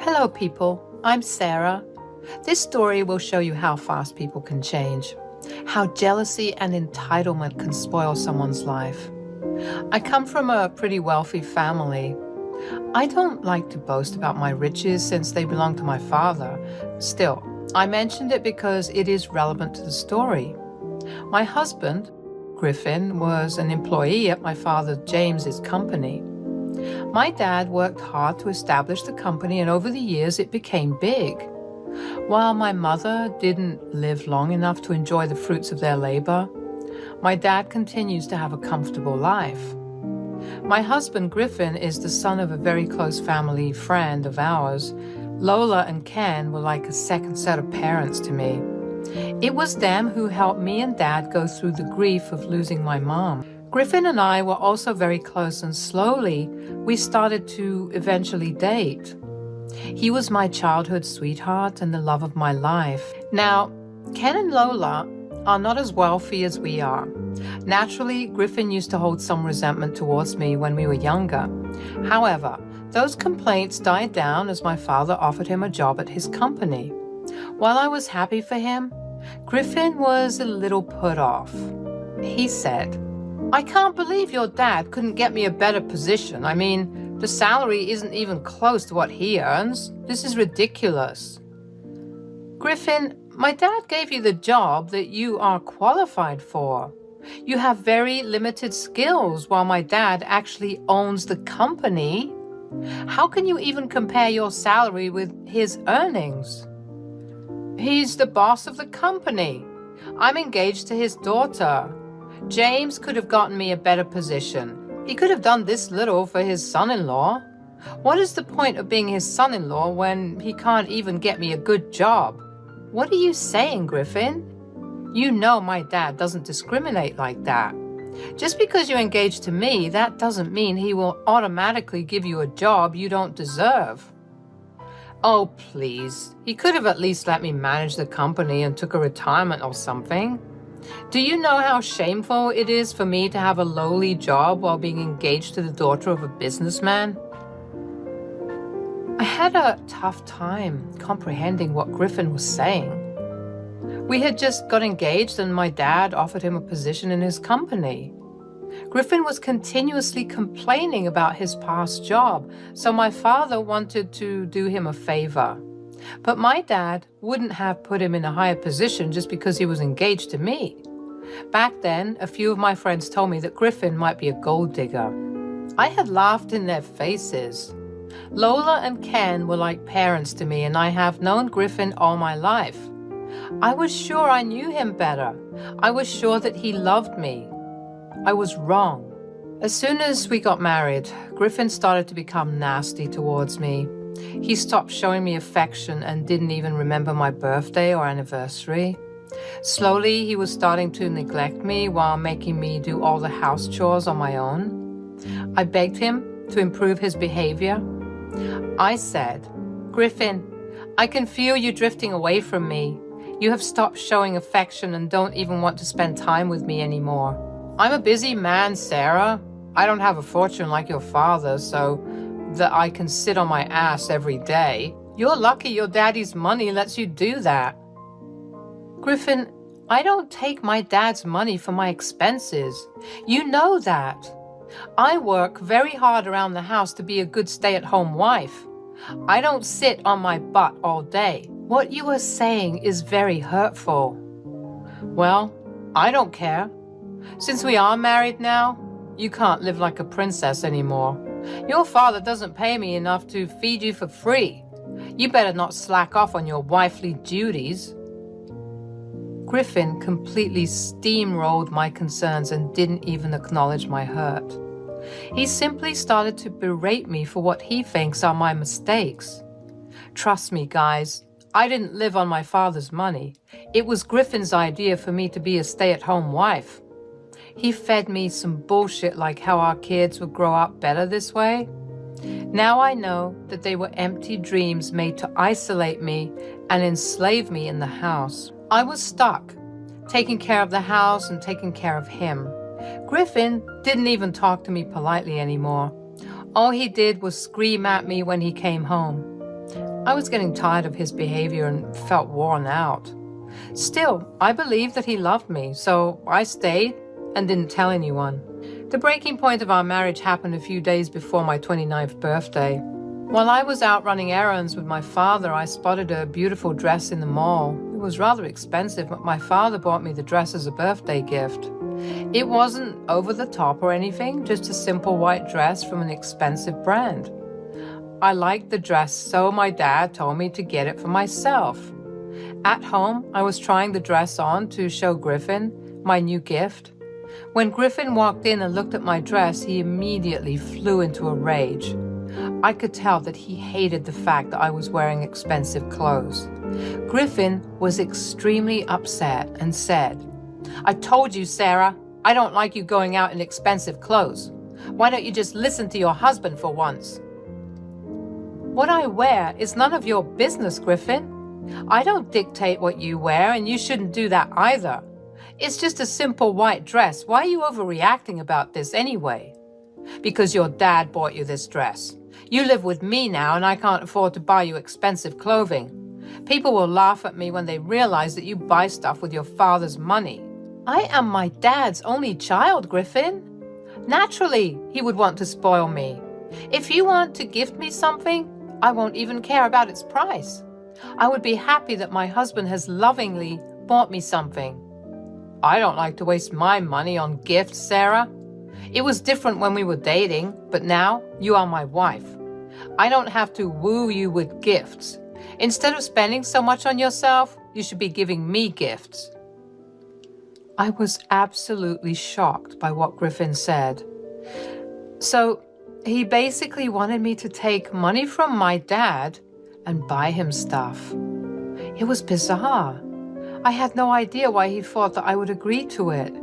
Hello people, I'm Sarah. This story will show you how fast people can change, how jealousy and entitlement can spoil someone's life. I come from a pretty wealthy family. I don't like to boast about my riches since they belong to my father. Still, I mentioned it because it is relevant to the story. My husband, Griffin, was an employee at my father James's company. My dad worked hard to establish the company, and over the years it became big. While my mother didn't live long enough to enjoy the fruits of their labor, my dad continues to have a comfortable life. My husband, Griffin, is the son of a very close family friend of ours. Lola and Ken were like a second set of parents to me. It was them who helped me and Dad go through the grief of losing my mom. Griffin and I were also very close, and slowly we started to eventually date. He was my childhood sweetheart and the love of my life. Now, Ken and Lola are not as wealthy as we are. Naturally, Griffin used to hold some resentment towards me when we were younger. However, those complaints died down as my father offered him a job at his company. While I was happy for him, Griffin was a little put off. He said, "I can't believe your dad couldn't get me a better position. I mean, the salary isn't even close to what he earns. This is ridiculous." Griffin, my dad gave you the job that you are qualified for. You have very limited skills while my dad actually owns the company. How can you even compare your salary with his earnings? He's the boss of the company. I'm engaged to his daughter. James could have gotten me a better position. He could have done this little for his son-in-law. What is the point of being his son-in-law when he can't even get me a good job? What are you saying, Griffin? You know my dad doesn't discriminate like that. Just because you're engaged to me, that doesn't mean he will automatically give you a job you don't deserve. Oh, please. He could have at least let me manage the company and took a retirement or something. Do you know how shameful it is for me to have a lowly job while being engaged to the daughter of a businessman? I had a tough time comprehending what Griffin was saying. We had just got engaged and my dad offered him a position in his company. Griffin was continuously complaining about his past job, so my father wanted to do him a favor. But my dad wouldn't have put him in a higher position just because he was engaged to me. Back then, a few of my friends told me that Griffin might be a gold digger. I had laughed in their faces. Lola and Ken were like parents to me, and I have known Griffin all my life. I was sure I knew him better. I was sure that he loved me. I was wrong. As soon as we got married, Griffin started to become nasty towards me. He stopped showing me affection and didn't even remember my birthday or anniversary. Slowly, he was starting to neglect me while making me do all the house chores on my own. I begged him to improve his behavior. I said, "Griffin, I can feel you drifting away from me. You have stopped showing affection and don't even want to spend time with me anymore. I'm a busy man, Sarah. I don't have a fortune like your father, so that I can sit on my ass every day. You're lucky your daddy's money lets you do that." Griffin, I don't take my dad's money for my expenses. You know that. I work very hard around the house to be a good stay-at-home wife. I don't sit on my butt all day. What you are saying is very hurtful. Well, I don't care. Since we are married now, you can't live like a princess anymore. Your father doesn't pay me enough to feed you for free. You better not slack off on your wifely duties. Griffin completely steamrolled my concerns and didn't even acknowledge my hurt. He simply started to berate me for what he thinks are my mistakes. Trust me, guys, I didn't live on my father's money. It was Griffin's idea for me to be a stay-at-home wife. He fed me some bullshit like how our kids would grow up better this way. Now I know that they were empty dreams made to isolate me and enslave me in the house. I was stuck, taking care of the house and taking care of him. Griffin didn't even talk to me politely anymore. All he did was scream at me when he came home. I was getting tired of his behavior and felt worn out. Still, I believed that he loved me, so I stayed and didn't tell anyone. The breaking point of our marriage happened a few days before my 29th birthday. While I was out running errands with my father, I spotted a beautiful dress in the mall. It was rather expensive, but my father bought me the dress as a birthday gift. It wasn't over the top or anything, just a simple white dress from an expensive brand. I liked the dress, so my dad told me to get it for myself. At home, I was trying the dress on to show Griffin my new gift. When Griffin walked in and looked at my dress, he immediately flew into a rage. I could tell that he hated the fact that I was wearing expensive clothes. Griffin was extremely upset and said, "I told you, Sarah, I don't like you going out in expensive clothes. Why don't you just listen to your husband for once?" "What I wear is none of your business, Griffin. I don't dictate what you wear, and you shouldn't do that either. It's just a simple white dress. Why are you overreacting about this anyway?" "Because your dad bought you this dress. You live with me now, and I can't afford to buy you expensive clothing. People will laugh at me when they realize that you buy stuff with your father's money." "I am my dad's only child, Griffin. Naturally, he would want to spoil me. If you want to gift me something, I won't even care about its price. I would be happy that my husband has lovingly bought me something." "I don't like to waste my money on gifts, Sarah. It was different when we were dating, but now you are my wife. I don't have to woo you with gifts. Instead of spending so much on yourself, you should be giving me gifts." I was absolutely shocked by what Griffin said. So he basically wanted me to take money from my dad and buy him stuff. It was bizarre. I had no idea why he thought that I would agree to it.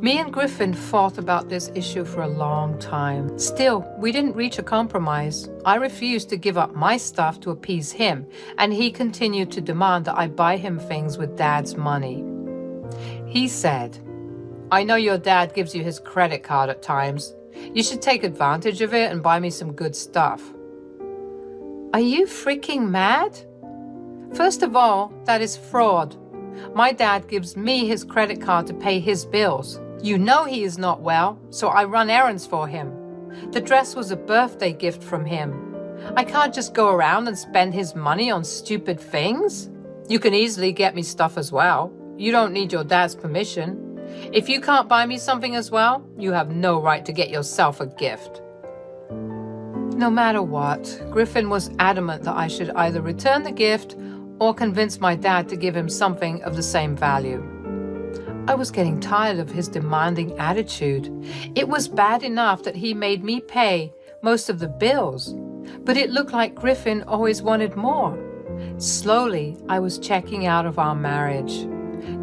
Me and Griffin fought about this issue for a long time. Still, we didn't reach a compromise. I refused to give up my stuff to appease him, and he continued to demand that I buy him things with Dad's money. He said, "I know your dad gives you his credit card at times. You should take advantage of it and buy me some good stuff." Are you freaking mad? First of all, that is fraud. My dad gives me his credit card to pay his bills. You know he is not well, so I run errands for him. The dress was a birthday gift from him. I can't just go around and spend his money on stupid things. You can easily get me stuff as well. You don't need your dad's permission. If you can't buy me something as well, you have no right to get yourself a gift. No matter what, Griffin was adamant that I should either return the gift or convince my dad to give him something of the same value. I was getting tired of his demanding attitude. It was bad enough that he made me pay most of the bills, but it looked like Griffin always wanted more. Slowly, I was checking out of our marriage.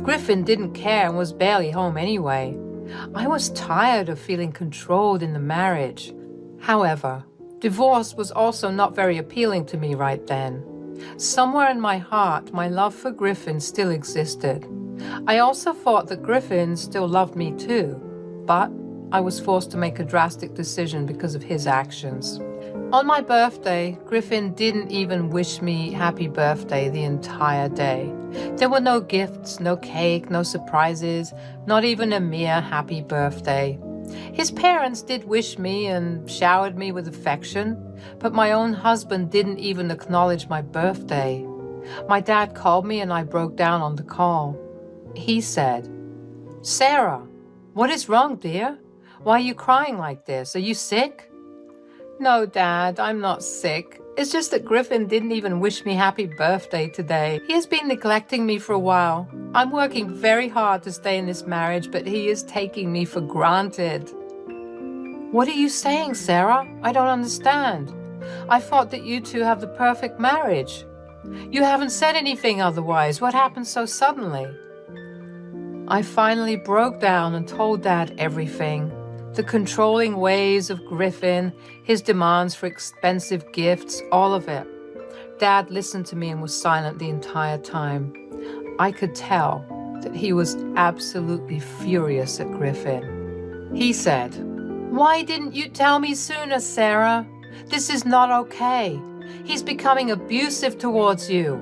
Griffin didn't care and was barely home anyway. I was tired of feeling controlled in the marriage. However, divorce was also not very appealing to me right then. Somewhere in my heart, my love for Griffin still existed. I also thought that Griffin still loved me too, but I was forced to make a drastic decision because of his actions. On my birthday, Griffin didn't even wish me happy birthday the entire day. There were no gifts, no cake, no surprises, not even a mere happy birthday. His parents did wish me and showered me with affection, but my own husband didn't even acknowledge my birthday. My dad called me and I broke down on the call. He said, "Sarah, what is wrong, dear? Why are you crying like this? Are you sick?" "No, Dad, I'm not sick. It's just that Griffin didn't even wish me happy birthday today. He has been neglecting me for a while. I'm working very hard to stay in this marriage, but he is taking me for granted." "What are you saying, Sarah? I don't understand. I thought that you two have the perfect marriage. You haven't said anything otherwise. What happened so suddenly?" I finally broke down and told Dad everything. The controlling ways of Griffin, his demands for expensive gifts, all of it. Dad listened to me and was silent the entire time. I could tell that he was absolutely furious at Griffin. He said, "Why didn't you tell me sooner, Sarah? This is not okay. He's becoming abusive towards you.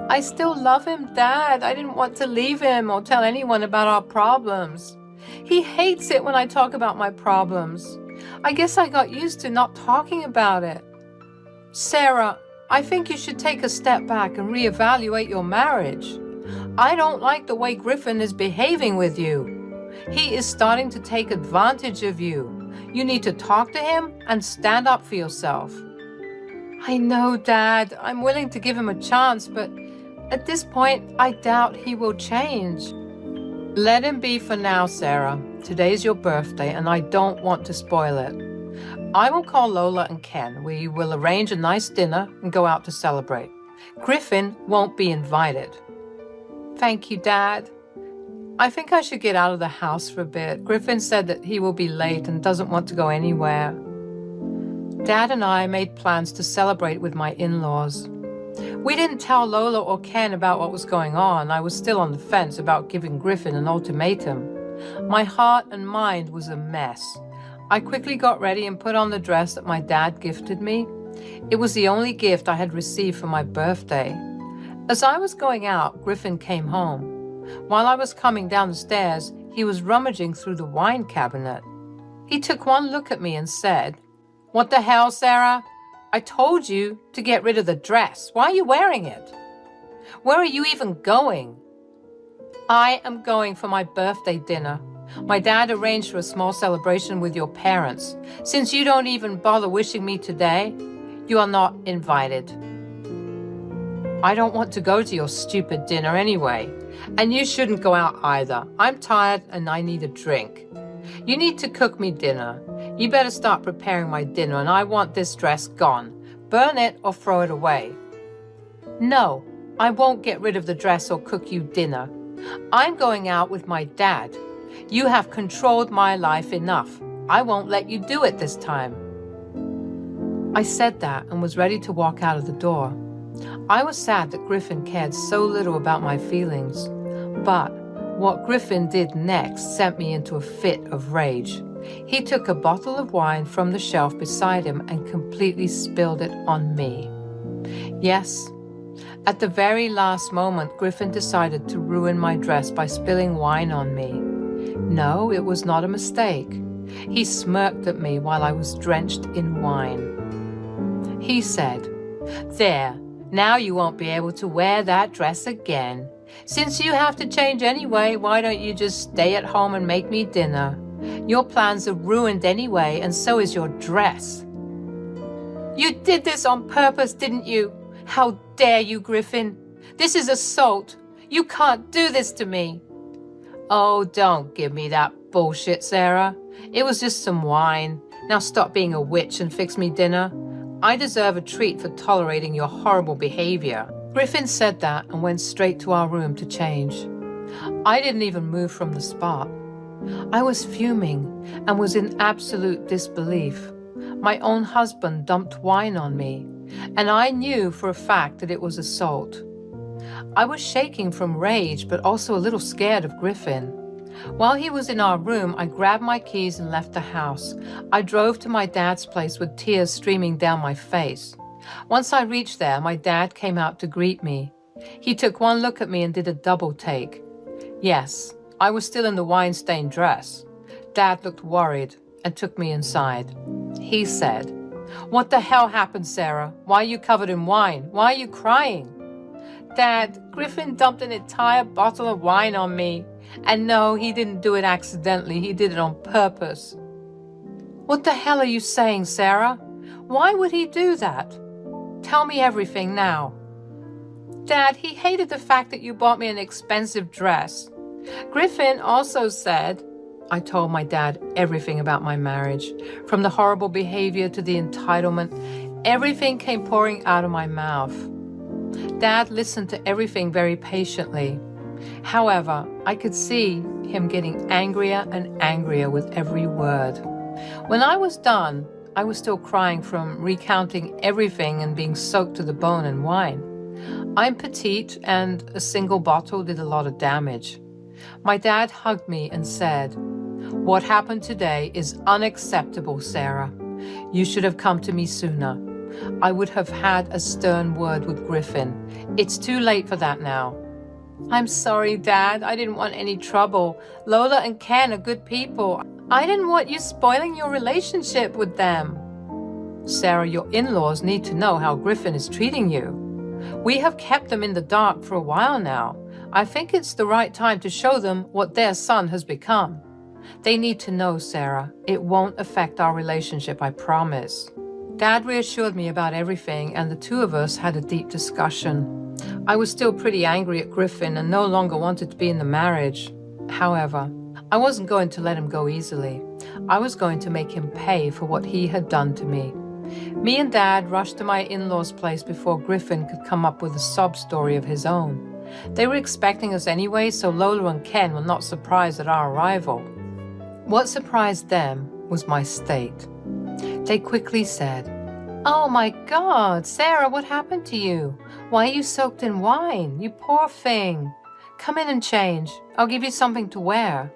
I still love him, Dad. I didn't want to leave him or tell anyone about our problems. He hates it when I talk about my problems. I guess I got used to not talking about it. Sarah, I think you should take a step back and reevaluate your marriage. I don't like the way Griffin is behaving with you. He is starting to take advantage of you. You need to talk to him and stand up for yourself. I know, Dad. I'm willing to give him a chance, but at this point, I doubt he will change. Let him be for now, Sarah. Today's your birthday, and I don't want to spoil it. I will call Lola and Ken. We will arrange a nice dinner and go out to celebrate. Griffin won't be invited. Thank you, Dad. I think I should get out of the house for a bit. Griffin said that he will be late and doesn't want to go anywhere. Dad and I made plans to celebrate with my in-laws. We didn't tell Lola or Ken about what was going on. I was still on the fence about giving Griffin an ultimatum. My heart and mind was a mess. I quickly got ready and put on the dress that my dad gifted me. It was the only gift I had received for my birthday. As I was going out, Griffin came home. While I was coming down the stairs, he was rummaging through the wine cabinet. He took one look at me and said, "What the hell, Sarah? I told you to get rid of the dress. Why are you wearing it? Where are you even going?" "I am going for my birthday dinner. My dad arranged for a small celebration with your parents. Since you don't even bother wishing me today, you are not invited." "I don't want to go to your stupid dinner anyway. And you shouldn't go out either. I'm tired and I need a drink. You need to cook me dinner. You better start preparing my dinner, and I want this dress gone. Burn it or throw it away." "No, I won't get rid of the dress or cook you dinner. I'm going out with my dad. You have controlled my life enough. I won't let you do it this time." I said that and was ready to walk out of the door. I was sad that Griffin cared so little about my feelings. But what Griffin did next sent me into a fit of rage. He took a bottle of wine from the shelf beside him and completely spilled it on me. Yes, at the very last moment, Griffin decided to ruin my dress by spilling wine on me. No, it was not a mistake. He smirked at me while I was drenched in wine. He said, "There, now you won't be able to wear that dress again. Since you have to change anyway, why don't you just stay at home and make me dinner? Your plans are ruined anyway, and so is your dress." "You did this on purpose, didn't you? How dare you, Griffin? This is assault. You can't do this to me." "Oh, don't give me that bullshit, Sarah. It was just some wine. Now stop being a witch and fix me dinner. I deserve a treat for tolerating your horrible behavior." Griffin said that and went straight to our room to change. I didn't even move from the spot. I was fuming and was in absolute disbelief. My own husband dumped wine on me, and I knew for a fact that it was assault. I was shaking from rage, but also a little scared of Griffin. While he was in our room, I grabbed my keys and left the house. I drove to my dad's place with tears streaming down my face. Once I reached there, my dad came out to greet me. He took one look at me and did a double take. Yes, I was still in the wine-stained dress. Dad looked worried and took me inside. He said, "What the hell happened, Sarah? Why are you covered in wine? Why are you crying?" "Dad, Griffin dumped an entire bottle of wine on me. And no, he didn't do it accidentally. He did it on purpose." "What the hell are you saying, Sarah? Why would he do that? Tell me everything now." "Dad, he hated the fact that you bought me an expensive dress. Griffin also said—" I told my dad everything about my marriage, from the horrible behavior to the entitlement. Everything came pouring out of my mouth. Dad listened to everything very patiently. However, I could see him getting angrier and angrier with every word. When I was done, I was still crying from recounting everything and being soaked to the bone in wine. I'm petite, and a single bottle did a lot of damage. My dad hugged me and said, "What happened today is unacceptable, Sarah. You should have come to me sooner. I would have had a stern word with Griffin. It's too late for that now. I'm sorry, Dad. I didn't want any trouble. Lola and Ken are good people. I didn't want you spoiling your relationship with them. Sarah, your in-laws need to know how Griffin is treating you. We have kept them in the dark for a while now. I think it's the right time to show them what their son has become. They need to know, Sarah. It won't affect our relationship, I promise. Dad reassured me about everything, and the two of us had a deep discussion. I was still pretty angry at Griffin and no longer wanted to be in the marriage. However, I wasn't going to let him go easily. I was going to make him pay for what he had done to me. Me and Dad rushed to my in-laws' place before Griffin could come up with a sob story of his own. They were expecting us anyway, so Lola and Ken were not surprised at our arrival. What surprised them was my state. They quickly said, "Oh my God, Sarah, what happened to you? Why are you soaked in wine? You poor thing. Come in and change. I'll give you something to wear."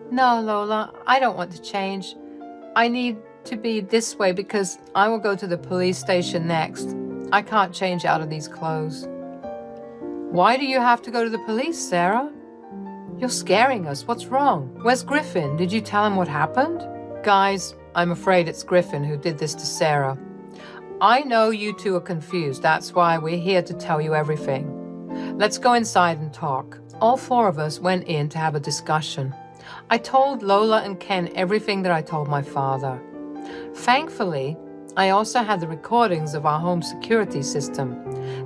"No, Lola, I don't want to change. I need to be this way because I will go to the police station next. I can't change out of these clothes." "Why do you have to go to the police, Sarah?" "You're scaring us. What's wrong? Where's Griffin? Did you tell him what happened?" "Guys, I'm afraid it's Griffin who did this to Sarah. I know you two are confused. That's why we're here to tell you everything. Let's go inside and talk." All four of us went in to have a discussion. I told Lola and Ken everything that I told my father. Thankfully, I also had the recordings of our home security system.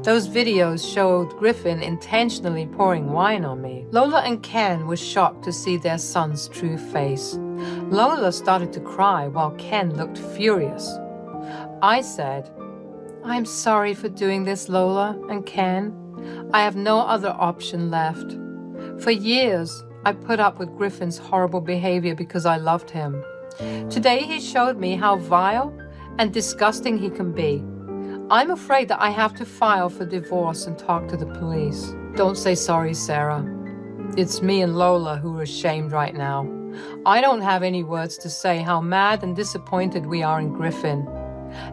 Those videos showed Griffin intentionally pouring wine on me. Lola and Ken were shocked to see their son's true face. Lola started to cry while Ken looked furious. I said, "I'm sorry for doing this, Lola and Ken. I have no other option left. For years, I put up with Griffin's horrible behavior because I loved him. Today he showed me how vile and disgusting he can be. I'm afraid that I have to file for divorce and talk to the police." "Don't say sorry, Sarah. It's me and Lola who are ashamed right now. I don't have any words to say how mad and disappointed we are in Griffin.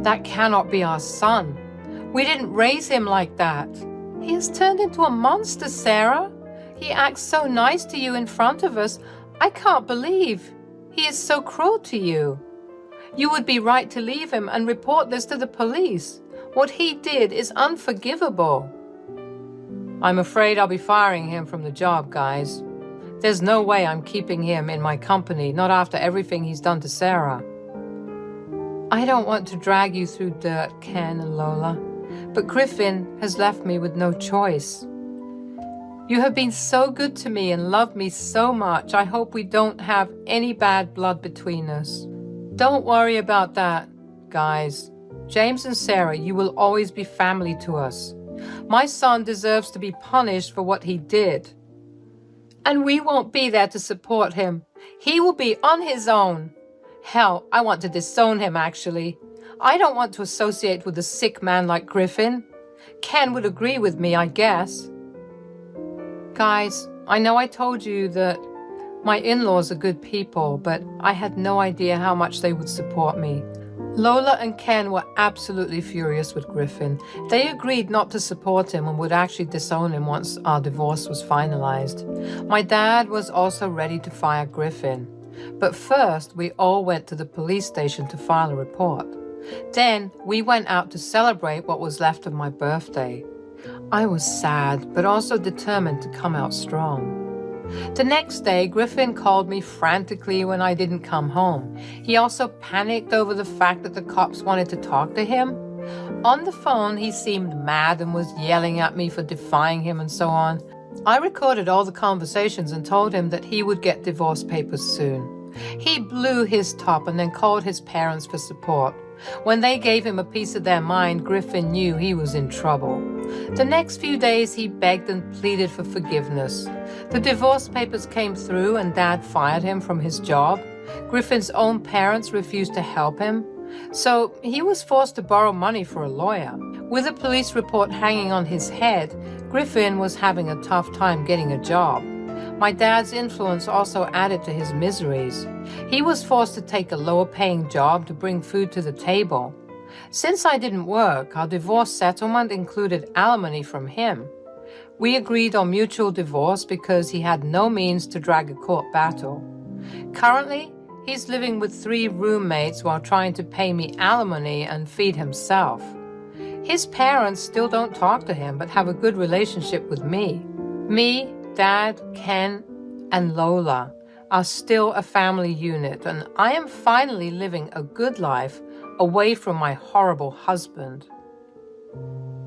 That cannot be our son. We didn't raise him like that. He has turned into a monster, Sarah. He acts so nice to you in front of us. I can't believe he is so cruel to you. You would be right to leave him and report this to the police. What he did is unforgivable." "I'm afraid I'll be firing him from the job, guys. There's no way I'm keeping him in my company, not after everything he's done to Sarah." "I don't want to drag you through dirt, Ken and Lola, but Griffin has left me with no choice. You have been so good to me and loved me so much. I hope we don't have any bad blood between us." "Don't worry about that, guys. James and Sarah, you will always be family to us. My son deserves to be punished for what he did. And we won't be there to support him. He will be on his own. Hell, I want to disown him, actually. I don't want to associate with a sick man like Griffin. Ken would agree with me, I guess." "Guys, I know I told you that my in-laws are good people, but I had no idea how much they would support me." Lola and Ken were absolutely furious with Griffin. They agreed not to support him and would actually disown him once our divorce was finalized. My dad was also ready to fire Griffin. But first, we all went to the police station to file a report. Then, we went out to celebrate what was left of my birthday. I was sad, but also determined to come out strong. The next day, Griffin called me frantically when I didn't come home. He also panicked over the fact that the cops wanted to talk to him. On the phone, he seemed mad and was yelling at me for defying him and so on. I recorded all the conversations and told him that he would get divorce papers soon. He blew his top and then called his parents for support. When they gave him a piece of their mind, Griffin knew he was in trouble. The next few days, he begged and pleaded for forgiveness. The divorce papers came through and Dad fired him from his job. Griffin's own parents refused to help him, so he was forced to borrow money for a lawyer. With a police report hanging on his head, Griffin was having a tough time getting a job. My dad's influence also added to his miseries. He was forced to take a lower-paying job to bring food to the table. Since I didn't work, our divorce settlement included alimony from him. We agreed on mutual divorce because he had no means to drag a court battle. Currently, he's living with 3 roommates while trying to pay me alimony and feed himself. His parents still don't talk to him but have a good relationship with me. Me, Dad, Ken, and Lola are still a family unit, and I am finally living a good life away from my horrible husband.